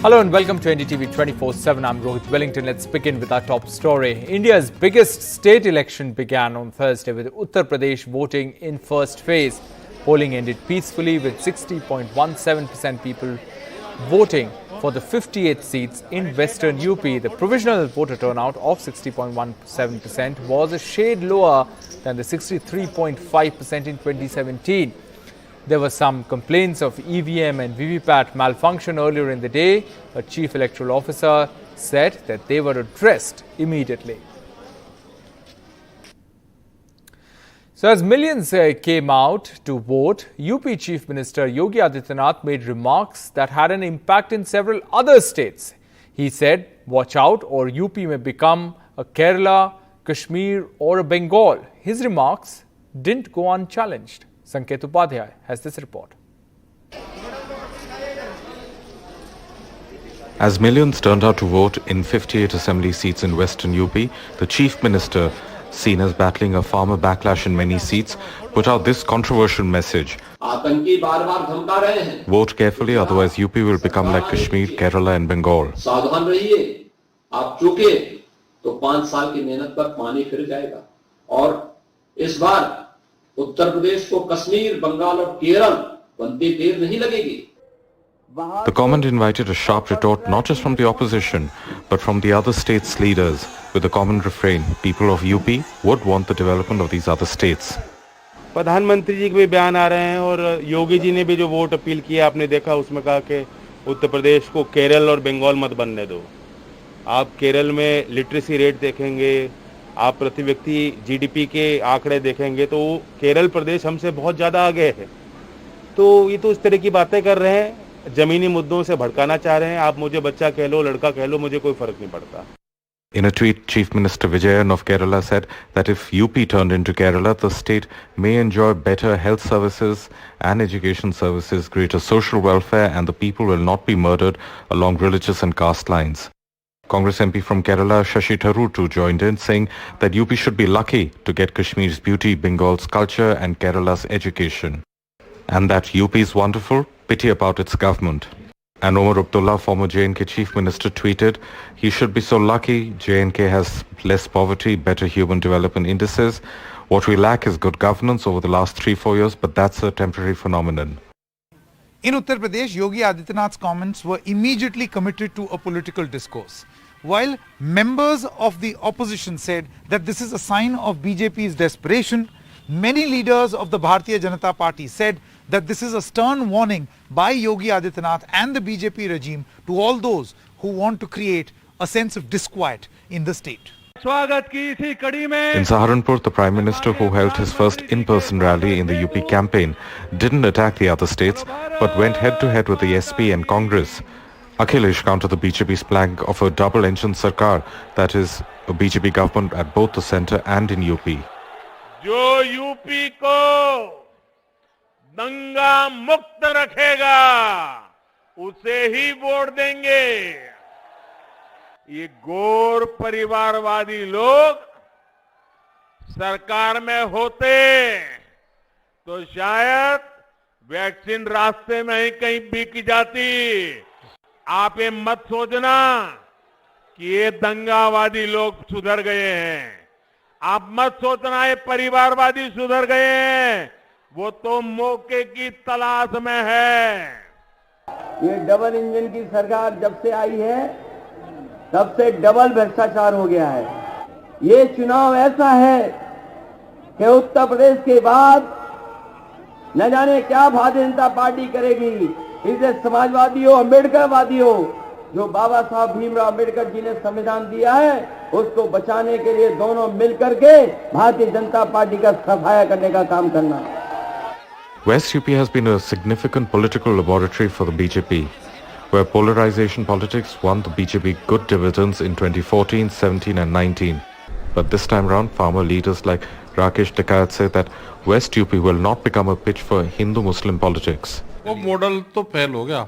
Hello and welcome to NDTV 24/7. I'm Rohit Wellington. Let's begin with our top story. India's biggest state election began on Thursday with Uttar Pradesh voting in first phase. Polling ended peacefully with 60.17% people voting for the 58 seats in western UP. The provisional voter turnout of 60.17% was a shade lower than the 63.5% in 2017. There were some complaints of EVM and VVPAT malfunction earlier in the day. A chief electoral officer said that they were addressed immediately. So as millions came out to vote, UP Chief Minister Yogi Adityanath made remarks that had an impact in several other states. He said, watch out or UP may become a Kerala, Kashmir or a Bengal. His remarks didn't go unchallenged. Sanket Upadhyay has this report. As millions turned out to vote in 58 assembly seats in western UP, the Chief Minister, seen as battling a farmer backlash in many seats, put out this controversial message. Vote carefully, otherwise UP will become like Kashmir, Kerala and Bengal. सावधान रहिए, आप चूके तो 5 साल की मेहनत पर पानी फिर जाएगा और इस बार उत्तर प्रदेश को कश्मीर, बंगाल और केरल बनते देर नहीं लगेगी. The comment invited a sharp retort not just from the opposition, but from the other states' leaders, with the common refrain, people of UP would want the development of these other states. प्रधानमंत्री जी के भी बयान आ रहे हैं और योगी जी ने भी जो वोट अपील किया आपने देखा उसमें कहा कि उत्तर प्रदेश को केरल और बंगाल मत बनने दो. आप केरल में लिटरेसी रेट देखेंगे, आप प्रति व्यक्ति जीडीपी के आंकड़े देखेंगे तो केरल प्रदेश हमसे बहुत ज़्यादा आगे है. तो ये तो इस तरह की बातें कर रहे हैं, जमीनी मुद्दों से भड़काना चाह रहे हैं. आप मुझे बच्चा कह लो, लड़का कह लो, मुझे कोई फर्क नहीं पड़ता. In a tweet, Chief Minister Vijayan of Kerala said that if UP turned into Kerala, the state may enjoy better health services and education services, greater social welfare, and the people will not be murdered along religious and caste lines. Congress MP from Kerala, Shashi Tharoor too joined in, saying that UP should be lucky to get Kashmir's beauty, Bengal's culture and Kerala's education. And that UP is wonderful, pity about its government. And Omar Abdullah, former J&K Chief Minister, tweeted, he should be so lucky. J&K has less poverty, better human development indices. What we lack is good governance over the last 3-4 years, but that's a temporary phenomenon. In Uttar Pradesh, Yogi Adityanath's comments were immediately committed to a political discourse. While members of the opposition said that this is a sign of BJP's desperation, many leaders of the Bharatiya Janata Party said that this is a stern warning by Yogi Adityanath and the BJP regime to all those who want to create a sense of disquiet in the state. In Saharanpur, the Prime Minister, who held his first in-person rally in the UP campaign, didn't attack the other states, but went head-to-head with the SP and Congress. Akhilesh countered the BJP's plank of a double-engine sarkar, that is, a BJP government at both the centre and in UP. जो UP को दंगा मुक्त रखेगा उसे ही vote देंगे. ये गौर परिवारवादी लोग सरकार में होते तो शायद वैक्सीन रास्ते में ही कहीं बिक जाती. आप ये मत सोचना कि ये दंगावादी लोग सुधर गए हैं. आप मत सोचना ये परिवारवादी सुधर गए हैं. वो तो मौके की तलाश में है. ये डबल इंजन की सरकार जब से आई है तब से डबल भ्रष्टाचार हो गया है. ये चुनाव ऐसा है कि उत्तर प्रदेश के बाद न जाने क्या भारतीय जनता पार्टी करेगी. इसे समाजवादी हो, अम्बेडकरवादी हो, जो बाबा साहब भीमराव अम्बेडकर जी ने संविधान दिया है उसको बचाने के लिए दोनों मिलकर के भारतीय जनता पार्टी का सफाया करने का काम करना. West UP has been a significant political laboratory for the BJP, where polarization politics won the BJP good dividends in 2014, 17 and 19. But this time round, farmer leaders like Rakesh Tikayat say that West UP will not become a pitch for Hindu-Muslim politics. वो model तो fail हो गया.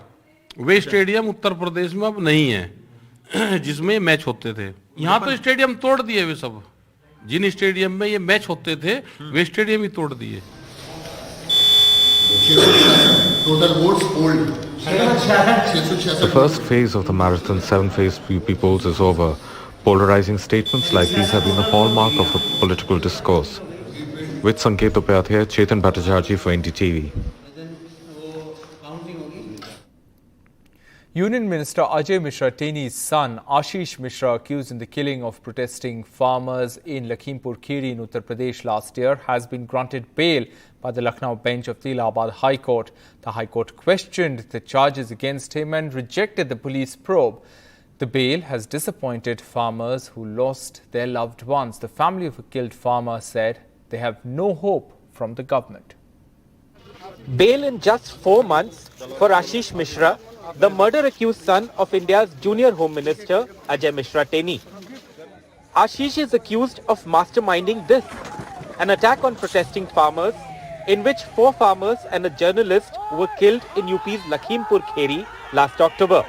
वे stadium Uttar Pradesh में अब नहीं है जिसमें match होते थे. यहाँ तो स्टेडियम तोड़ दिए वे सब. जिन स्टेडियम में ये मैच होते थे वे स्टेडियम ही तोड़ दिए. total votes polled The first phase of the marathon 7-phase UP polls is over. Polarizing statements like these have been the hallmark of the political discourse. With Sanket Upadhyay, Chetan Bhattacharjee for NDTV. Union Minister Ajay Mishra Teni's son, Ashish Mishra, accused in the killing of protesting farmers in Lakhimpur Kheri in Uttar Pradesh last year, has been granted bail by the Lucknow bench of the Allahabad High Court. The High Court questioned the charges against him and rejected the police probe. The bail has disappointed farmers who lost their loved ones. The family of a killed farmer said they have no hope from the government. Bail in just 4 months for Ashish Mishra, the murder-accused son of India's junior Home Minister, Ajay Mishra Teni. Ashish is accused of masterminding this, an attack on protesting farmers, in which 4 farmers and a journalist were killed in UP's Lakhimpur Kheri last October.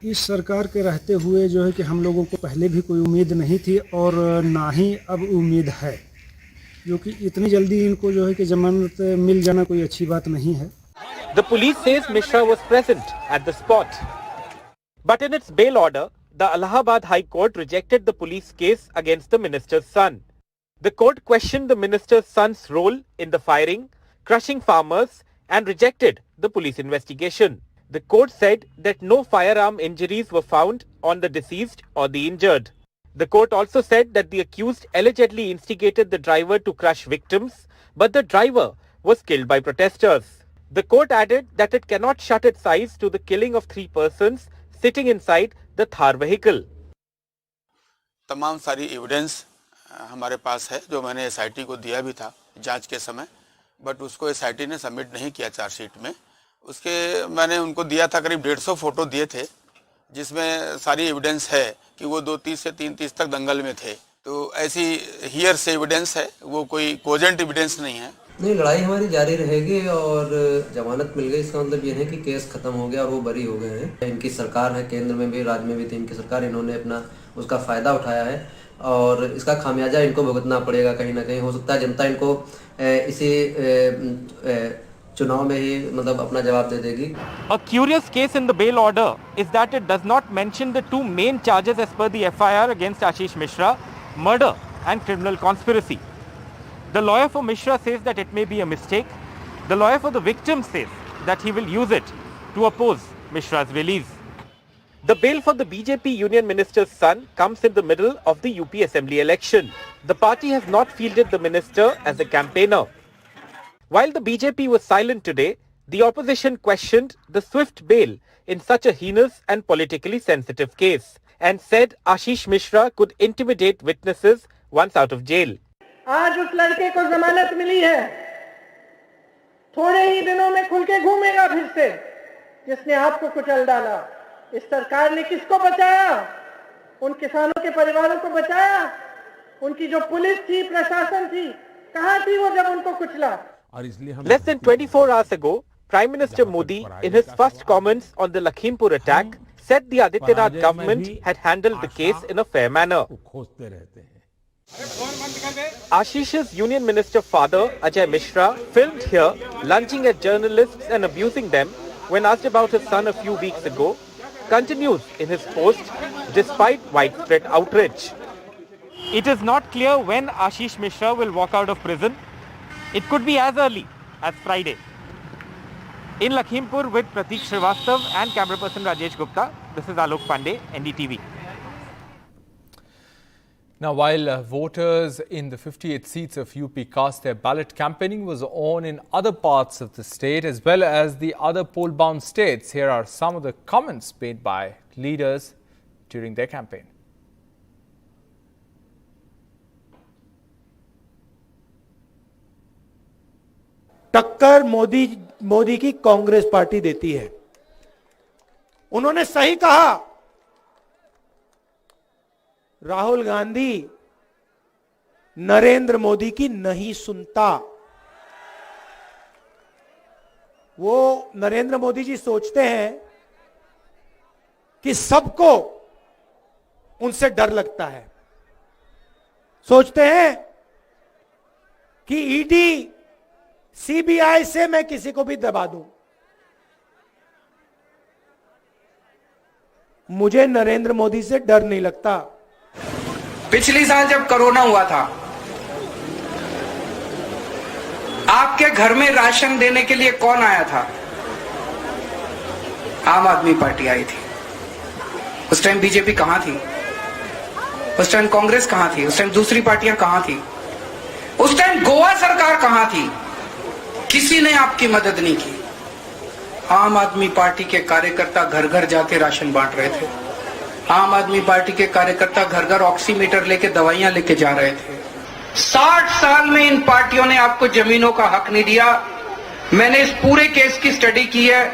इस सरकार के रहते हुए जो है कि हम लोगों को पहले भी कोई उम्मीद नहीं थी और ना ही अब उम्मीद है, जो कि इतनी जल्दी इनको जो है कि जमानत मिल जाना कोई अच्छी बात नहीं है. The police says Mishra was present at the spot. But in its bail order, the Allahabad High Court rejected the police case against the minister's son. The court questioned the minister's son's role in the firing, crushing farmers, and rejected the police investigation. The court said that no firearm injuries were found on the deceased or the injured. The court also said that the accused allegedly instigated the driver to crush victims, but the driver was killed by protesters. The court added that it cannot shut its eyes to the killing of 3 persons sitting inside the Thar vehicle. तमाम सारी evidence हमारे पास है, जो मैंने SIT को दिया भी था जांच के समय, बट उसको एसआईटी ने सबमिट नहीं किया चार्जशीट में. उसके मैंने उनको दिया था, करीब 150 फोटो दिए थे, जिसमें सारी एविडेंस है कि वो 2:30 से 3:30 तक दंगल में थे. तो ऐसी हियर से एविडेंस है, वो कोई कोजेंट एविडेंस नहीं है. नहीं, लड़ाई हमारी जारी रहेगी और जमानत मिल गई, इसका मतलब ये है कि केस खत्म हो गया और वो बरी हो गए हैं. इनकी सरकार है, केंद्र में भी राज्य में भी थी इनकी सरकार, इन्होंने अपना उसका फायदा उठाया है और इसका खामियाजा इनको भुगतना पड़ेगा. कहीं ना कहीं हो सकता है जनता इनको इसी चुनाव में ही मतलब अपना जवाब दे देगी. A curious case in the bail order is that it does not mention the 2 main charges as per the FIR against Ashish Mishra, murder and criminal conspiracy. The lawyer for Mishra says that it may be a mistake. The lawyer for the victim says that he will use it to oppose Mishra's release. The bail for the BJP Union Minister's son comes in the middle of the UP Assembly election. The party has not fielded the minister as a campaigner. While the BJP was silent today, the opposition questioned the swift bail in such a heinous and politically sensitive case and said Ashish Mishra could intimidate witnesses once out of jail. आज उस लड़के को जमानत मिली है, थोड़े ही दिनों में खुल के घूमेगा फिर से, जिसने आपको कुचल डाला. इस सरकार ने किसको बचाया? उन किसानों के परिवारों को बचाया. उनकी जो पुलिस थी, प्रशासन थी, कहां थी वो जब उनको कुचला? Less than 24 hours ago, Prime Minister Modi, in his first comments on the Lakhimpur attack, said the Adityanath government had handled the case in a fair manner. Ashish's Union Minister father, Ajay Mishra, filmed here lunging at journalists and abusing them when asked about his son a few weeks ago, continues in his post despite widespread outrage. It is not clear when Ashish Mishra will walk out of prison. It could be as early as Friday. In Lakhimpur with Pratik Srivastav and camera person Rajesh Gupta, this is Alok Pandey, NDTV. Now, while voters in the 58 seats of UP cast their ballot, campaigning was on in other parts of the state as well as the other poll-bound states. Here are some of the comments made by leaders during their campaign. टक्कर मोदी की Congress party देती है. उन्होंने सही कहा, राहुल गांधी नरेंद्र मोदी की नहीं सुनता. वो नरेंद्र मोदी जी सोचते हैं कि सबको उनसे डर लगता है. सोचते हैं कि ईडी सीबीआई से मैं किसी को भी दबा दूं. मुझे नरेंद्र मोदी से डर नहीं लगता। पिछली साल जब कोरोना हुआ था, आपके घर में राशन देने के लिए कौन आया था? आम आदमी पार्टी आई थी। उस टाइम बीजेपी कहां थी? उस टाइम कांग्रेस कहां थी? उस टाइम दूसरी पार्टियां कहां थी? उस टाइम गोवा सरकार कहां थी? किसी ने आपकी मदद नहीं की। आम आदमी पार्टी के कार्यकर्ता घर घर जाके राशन बांट रहे थे। आम आदमी पार्टी के कार्यकर्ता घर घर ऑक्सीमीटर लेके दवाइयां लेके जा रहे थे। 60 साल में इन पार्टियों ने आपको जमीनों का हक नहीं दिया। मैंने इस पूरे केस की स्टडी की है।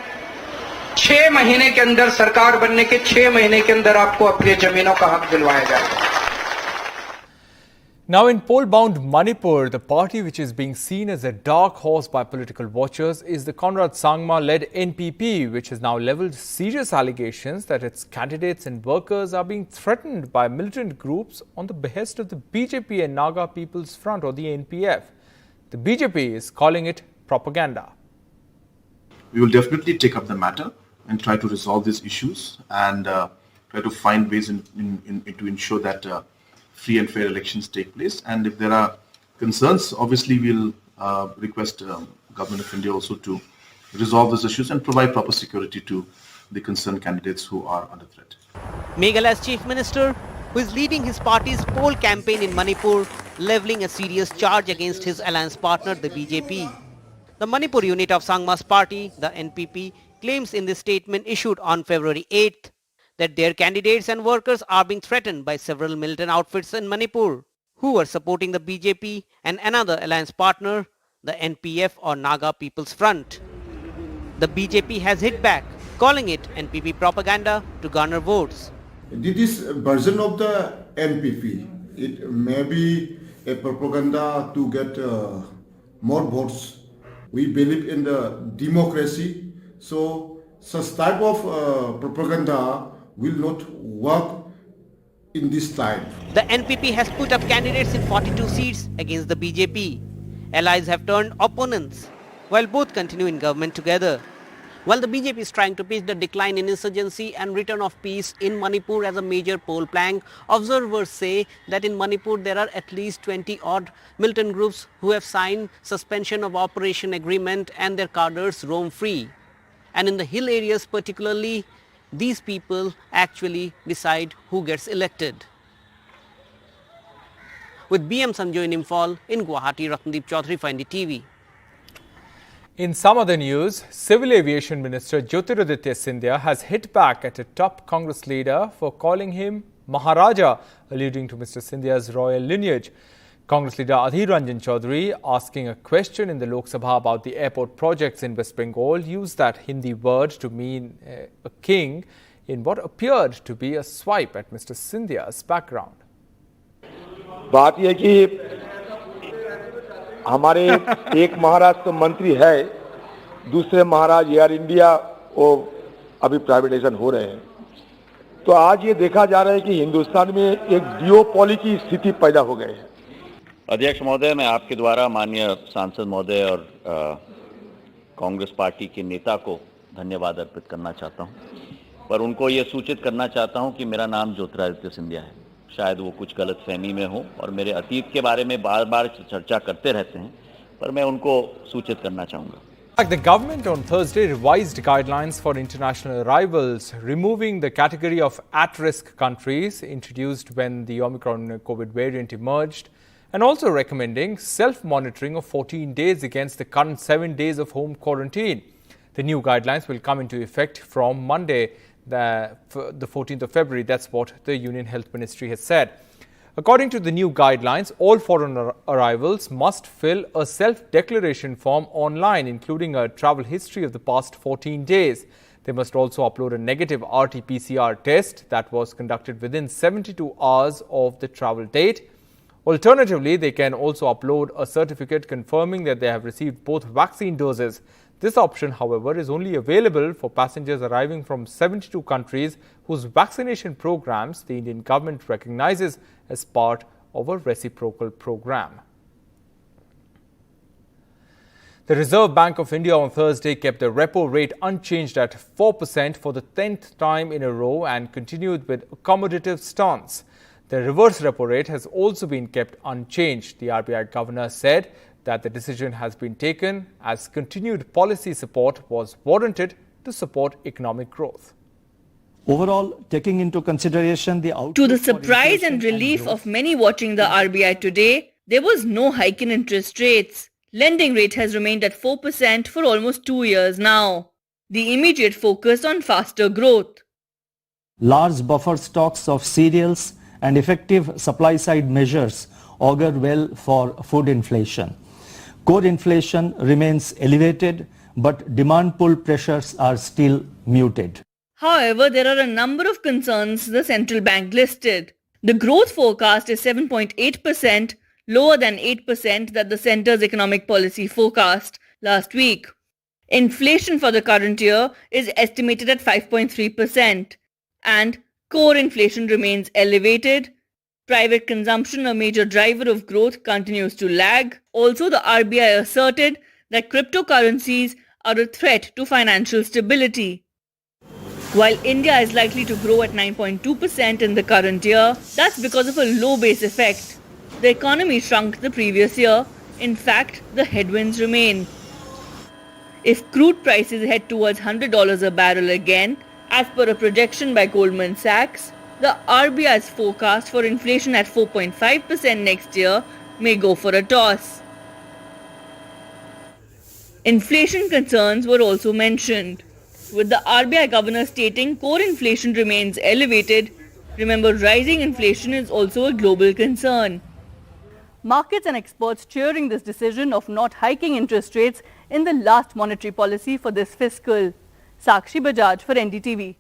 6 महीने के अंदर, सरकार बनने के 6 महीने के अंदर आपको अपनी जमीनों का हक दिलवाया जाएगा। Now in poll-bound Manipur, the party which is being seen as a dark horse by political watchers is the Conrad Sangma-led NPP, which has now levelled serious allegations that its candidates and workers are being threatened by militant groups on the behest of the BJP and Naga People's Front, or the NPF. The BJP is calling it propaganda. We will definitely take up the matter and try to resolve these issues and try to find ways to ensure that free and fair elections take place. And if there are concerns, obviously we'll request Government of India also to resolve these issues and provide proper security to the concerned candidates who are under threat. Meghalaya's Chief Minister, who is leading his party's poll campaign in Manipur, levelling a serious charge against his alliance partner, the BJP. The Manipur unit of Sangma's party, the NPP, claims in this statement issued on February 8th that their candidates and workers are being threatened by several militant outfits in Manipur who are supporting the BJP and another alliance partner, the NPF or Naga People's Front. The BJP has hit back, calling it NPP propaganda to garner votes. This is a version of the NPP. It may be a propaganda to get more votes. We believe in the democracy, so such type of propaganda will not work in this time. The NPP has put up candidates in 42 seats against the BJP. Allies have turned opponents, while both continue in government together. While the BJP is trying to pitch the decline in insurgency and return of peace in Manipur as a major poll plank, observers say that in Manipur there are at least 20 odd militant groups who have signed suspension of operation agreement and their cadres roam free. And in the hill areas particularly, these people actually decide who gets elected. With BM Sanjoy in Imphal, in Guwahati, Ratndeep Chaudhary for NDTV. In some other news, Civil Aviation Minister Jyotiraditya Scindia has hit back at a top Congress leader for calling him Maharaja, alluding to Mr. Scindia's royal lineage. Congress leader Adhir Ranjan Chaudhary, asking a question in the Lok Sabha about the airport projects in West Bengal, used that Hindi word to mean a king in what appeared to be a swipe at Mr. Scindia's background. बात यह कि हमारे एक महाराज तो मंत्री है, दूसरे महाराज air India वो अभी प्राइवेटाइजेशन हो रहे हैं। तो आज ये देखा जा रहा है कि हिंदुस्तान में एक डिओपोली की स्थिति पैदा हो गई है। अध्यक्ष महोदय, मैं आपके द्वारा माननीय सांसद महोदय और कांग्रेस पार्टी के नेता को धन्यवाद अर्पित करना चाहता हूं, पर उनको ये सूचित करना चाहता हूं कि मेरा नाम ज्योतिरादित्य सिंधिया है। शायद वो कुछ गलतफहमी में हो और मेरे अतीत के बारे में बार बार चर्चा करते रहते हैं, पर मैं उनको सूचित करना चाहूँगा। The government on Thursday revised guidelines for international arrivals, removing the category of at-risk countries introduced when the Omicron COVID variant emerged, and also recommending self-monitoring of 14 days against the current 7 days of home quarantine. The new guidelines will come into effect from Monday, the 14th of February. That's what the Union Health Ministry has said. According to the new guidelines, all foreign arrivals must fill a self-declaration form online, including a travel history of the past 14 days. They must also upload a negative RT-PCR test that was conducted within 72 hours of the travel date. Alternatively, they can also upload a certificate confirming that they have received both vaccine doses. This option, however, is only available for passengers arriving from 72 countries whose vaccination programs the Indian government recognizes as part of a reciprocal program. The Reserve Bank of India on Thursday kept the repo rate unchanged at 4% for the 10th time in a row and continued with accommodative stance. The reverse repo rate has also been kept unchanged. The RBI governor said that the decision has been taken as continued policy support was warranted to support economic growth. Overall, taking into consideration the outlook to the surprise and relief of many watching the RBI today, there was no hike in interest rates. Lending rate has remained at 4% for almost 2 years now. The immediate focus on faster growth. Large buffer stocks of cereals and effective supply-side measures augur well for food inflation. Core inflation remains elevated, but demand pull pressures are still muted. However, there are a number of concerns the central bank listed. The growth forecast is 7.8%, lower than 8% that the centre's economic policy forecast last week. Inflation for the current year is estimated at 5.3%, and core inflation remains elevated. Private consumption, a major driver of growth, continues to lag. Also, the RBI asserted that cryptocurrencies are a threat to financial stability. While India is likely to grow at 9.2% in the current year, that's because of a low base effect. The economy shrunk the previous year. In fact, the headwinds remain. If crude prices head towards $100 a barrel again, as per a projection by Goldman Sachs, the RBI's forecast for inflation at 4.5% next year may go for a toss. Inflation concerns were also mentioned, with the RBI governor stating core inflation remains elevated. Remember, rising inflation is also a global concern. Markets and experts cheering this decision of not hiking interest rates in the last monetary policy for this fiscal. Sakshi Bajaj for NDTV.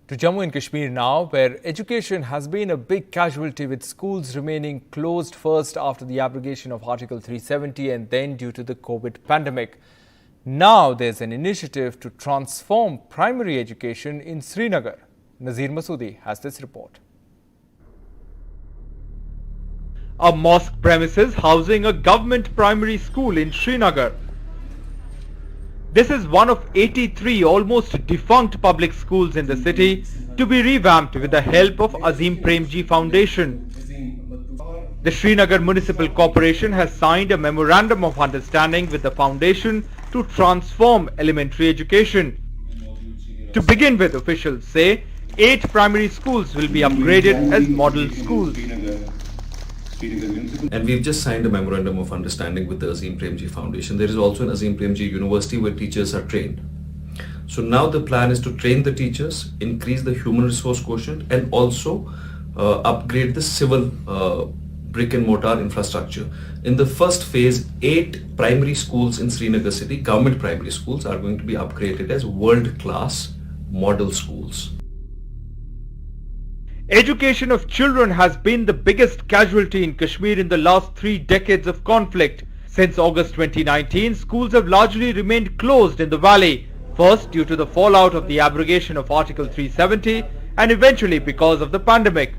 To Jammu and Kashmir now, where education has been a big casualty, with schools remaining closed first after the abrogation of Article 370 and then due to the COVID pandemic. Now there's an initiative to transform primary education in Srinagar. Nazir Masoodi has this report. A mosque premises housing a government primary school in Srinagar. This is one of 83 almost defunct public schools in the city to be revamped with the help of Azim Premji Foundation. The Srinagar Municipal Corporation has signed a memorandum of understanding with the foundation to transform elementary education. To begin with, officials say 8 primary schools will be upgraded as model schools. And we've just signed a memorandum of understanding with the Azim Premji Foundation. There is also an Azim Premji University where teachers are trained. So now the plan is to train the teachers, increase the human resource quotient, and also upgrade the civil brick and mortar infrastructure. In the first phase, 8 primary schools in Srinagar city, government primary schools, are going to be upgraded as world-class model schools. Education of children has been the biggest casualty in Kashmir in the last 3 decades of conflict. Since August 2019, schools have largely remained closed in the valley, first due to the fallout of the abrogation of Article 370 and eventually because of the pandemic.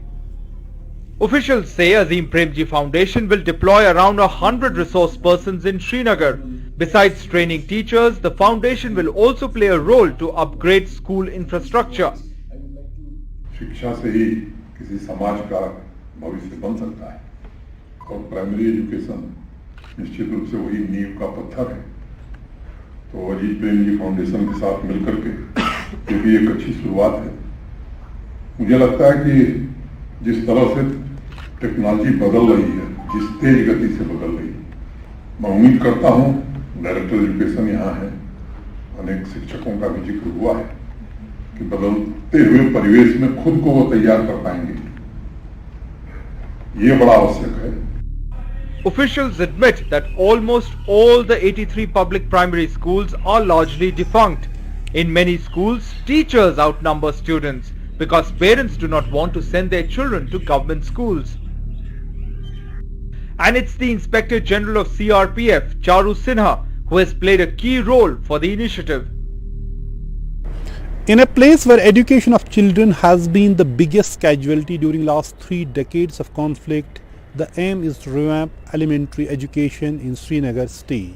Officials say Azim Premji Foundation will deploy around 100 resource persons in Srinagar. Besides training teachers, the foundation will also play a role to upgrade school infrastructure. शिक्षा से ही किसी समाज का भविष्य बन सकता है और प्राइमरी एजुकेशन निश्चित रूप से वही नींव का पत्थर है। तो अजीत प्रेमजी फाउंडेशन के साथ मिलकर के ये भी एक अच्छी शुरुआत है। मुझे लगता है कि जिस तरह से टेक्नोलॉजी बदल रही है, जिस तेज गति से बदल रही है, मैं उम्मीद करता हूँ डायरेक्टर एजुकेशन यहाँ है, अनेक शिक्षकों का भी जिक्र हुआ है कि बदलते हुए परिवेश में खुद को वो तैयार कर पाएंगे। ये बड़ा आवश्यक है। Officials admit that almost all the 83 public primary schools are largely defunct. In many schools, teachers outnumber students because parents do not want to send their children to government schools. And it's the Inspector General of CRPF, Charu Sinha, who has played a key role for the initiative. In a place where education of children has been the biggest casualty during last 3 decades of conflict, The aim is to revamp elementary education in Srinagar city.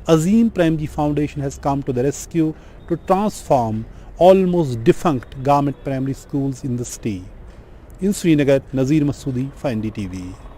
Azim Premji Foundation has come to the rescue to transform almost defunct government primary schools in the city. In Srinagar, Nazir Masoodi for NDTV.